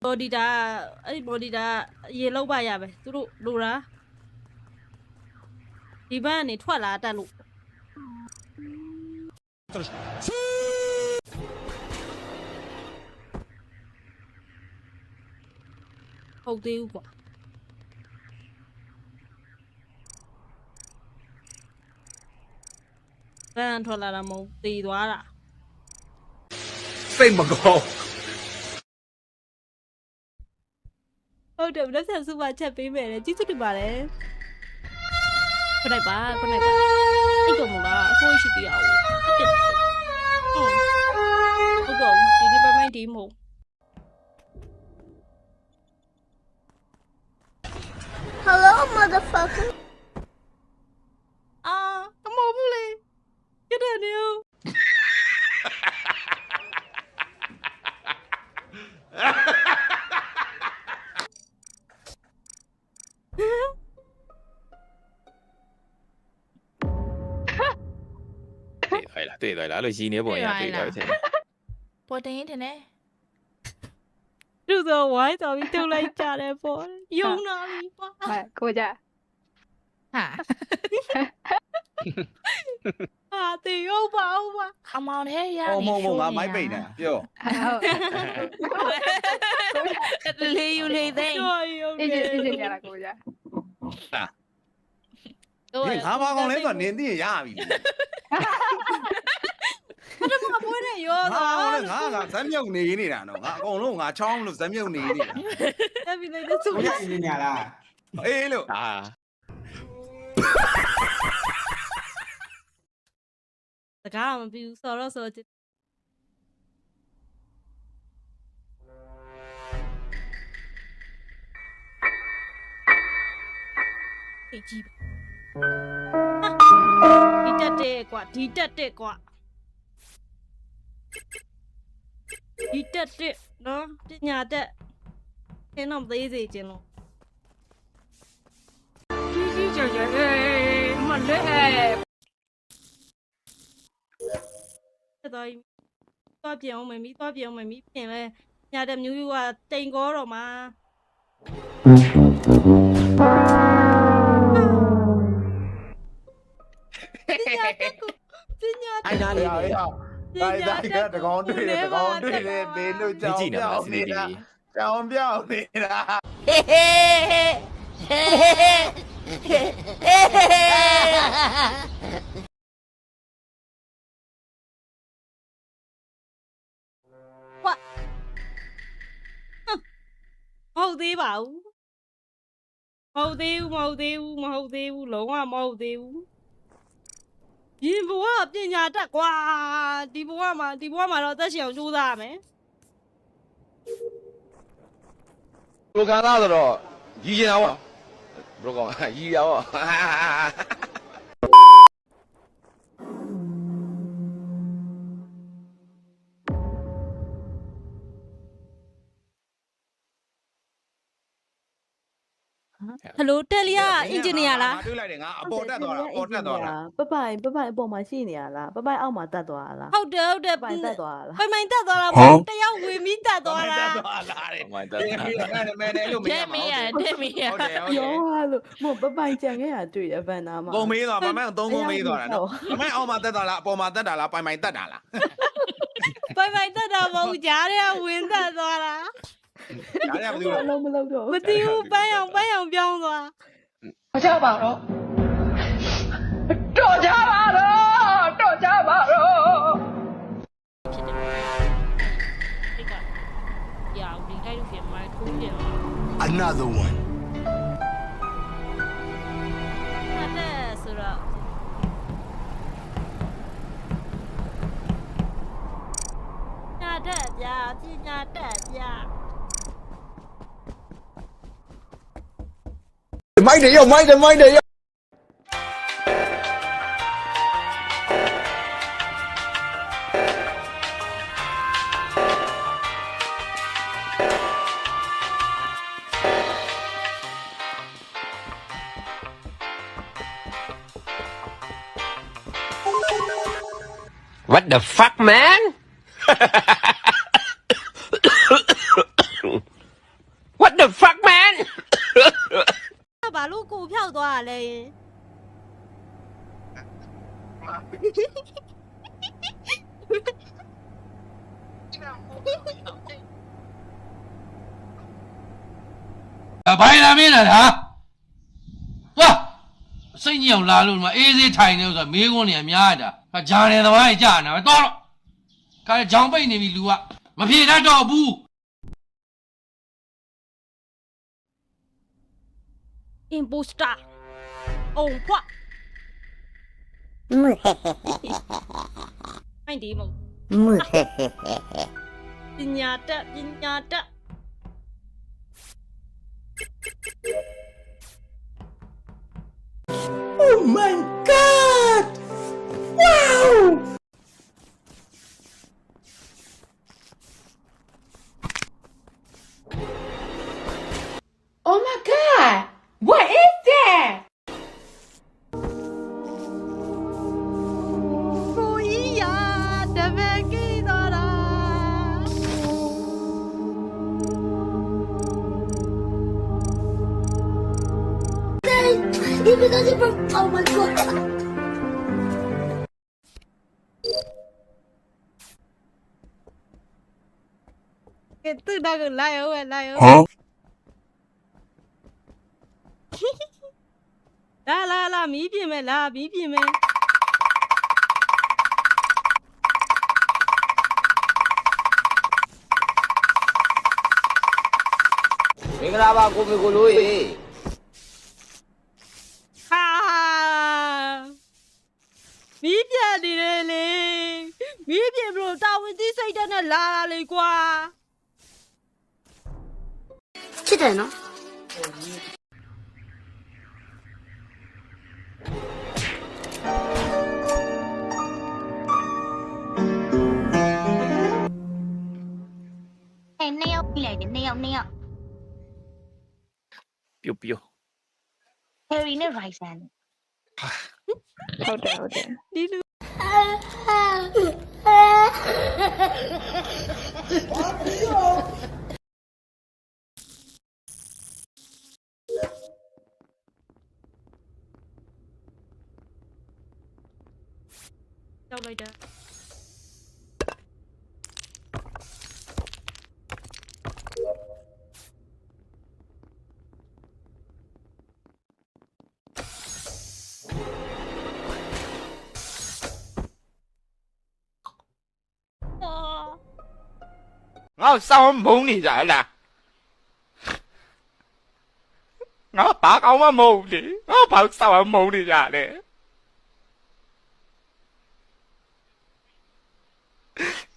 body တာအဲ့ဒီ body တာရေလောက်ပါရပဲသူတို့လိုတာဒီဘက်ကနေထွက်လာတတ်လို့ဟုတ်သေးဘူးကွာဘန်ထွက်လာတာမဟုတ်သေသွားတာစိတ်မကောင်းဟုတ်တယ်လက်ဆက်စုပါချက်ပေးမယ်လေကျေးဇူးတင်ပါတယ်ခဏပါအဲ့တော့မလားအဖိုးရှိသေးရအောင်ဟုတ်တော့ဒီနေ့ပိုင်းမိုင်းဒီမဟုတ်Hello, motherfucker. ကမောဘူးလေကြတဲ့နေဦး对了，那几年不一样，对了，ပေါ်တင်ရင်တင်နေသူဆိုဝိုင်းတော်ပြီးတုတ်လိုက်ကြတယ်ပေါ့ယုံနာပြီပါကိုကြဟာတေရောပါဦးပါအမောင်ထဲရမငါမိုက်ပိတ်နေပြောလေးယူလေးသိအေးရလားကိုကြဒီငါဘာကောင်လဲဆိုတော့နင်သိရပြီအဲ့ဒါမှပွဲနေရောငါဇက်မြုပ်နေနေတာနော်ငါအကုန်လုံးငါချောင်းလို့ဇက်မြုပ်နေနေတာတက်ပြီလေသူရနေညာလားအေးလို့စကားမပြီးဘူးဆိုတော့ကြည့်ဒီတက်တဲ့ကွာဒီတက်တဲ့နော်ပညာတက်သင်တော့သေးစေခြင်းလို့ကြီးကျယ်မလဲသွားပြောင်းမယ်မီးပြင်လဲညာတဲ့မျိုးကတိန်ကောတော့မှာပညာအဲ့ဒါလေးဒါတကောင်တွေ့တယ်ဘေးလို့ကြောင်ပြောင်းနေတာကြောင်ပြောင်းနေတာဟုတ်သေးပါဘူးမဟုတ်သေးဘူးလုံးဝမဟုတ်သေးဘူးရင်ဘဝပညာတတ်ကွာဒီဘဝမှာတော့အသက်ရှင်အောင်ကြိုးစားရမယ်ကိုခံစားတော့ရီကျင်အောင်ဘယ်လိုကောရီရအောင်ဟယ်လိုတယ်လီယာအင်ဂျင်နီယာလားတွေ့လိုက်တယ်ငါအပေါ်တက်သွားတာပပိုင်အပေါ်မှာရှိနေရလားပပိုင်အောက်မှာတက်သွားလားဟုတ်တယ်ပိုင်တက်သွားလားပိုင်တက်သွားတာမဟုတ်တယောက်ဝင်ပြီးတက်သွားတာမိုင်တက်မဲနဲ့လို့မရပါဘူးတဲ့မီရရောလို့မပပိုင်ကြံခဲ့ရတွေ့ရဗန်နာမှာပုံမေးသွားမမ3ပုံမေးသွားတာနော်မမအောက်မှာတက်သွားလားအပေါ်မှာတက်တာလားပိုင်တက်တာလားပိုင်တက်တာမဟုတ်ကြားထဲဝင်တက်သွားတာဒါလည်းမသိဘူးမလုပ်တော့မသိဘူးပန်းအောင်ပြောင်းသွားမချပါတော့တော်ကြပါတော့ဖြစ်တယ်ဒီကရာဦးဒီတိုင်းလို့ဖြစ်မှာထိုးပြန် Another one အဲ့ဆိုတော့ပညာတက်ဗျာမိုက်တယ်ရော What the fuck, man? ဘိုင်လာမင်းလားဟာသွားစိတ်ညစ်အောင်လာလို့ဒီမှာအေးစေးထိုင်နေလို့ဆိုတာမေးခွန်းနေအများကြီးတာဂျာနယ်သမားကြီးကြာနေတာပဲတော့ခါကြောင်ပိတ်နေပြီလူကမဖြေတတ်တော့ဘူး imposter အောင်ဖွာအိုင်ဒီမပညာတက်ပညာတက် Oh my god! Wow! Oh my god! What is that? ကိုကြီးရတပည့်ကိတော်တာ If it doesn't work, oh my god. ကဲသူတော့ကိုလိုက်အောင်လိုက်အောင်လာမီးပြင်မယ်လာမီးပြင်မယ် မင်္ဂလာပါကိုမေကိုလို့ရေ ဟာမီးပြင်နေတယ်လေမီးပြင်လို့တာဝန်သိစိတ်တက်နဲ့လာလာလေကွာ ချစ်တယ်နော် 哎，那要比来的，那要。 ပြုတ်ပြုတ် Harry နဲ့ Ryzen ဟုတ်တယ်ဟုတ်တယ် ဒီလူကြောက်လိုက်တာ ငါ့စောင်းမုန်းနေကြလားငါဘာကောင်းမှမဟုတ်လေငါဘာစောင်းမုန်းနေကြလဲ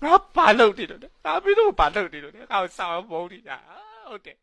ငါဘာလုပ်နေလို့လဲငါပြီးတော့ဘာလုပ်နေလို့လဲငါ့စောင်းမုန်းနေကြဟုတ်တယ်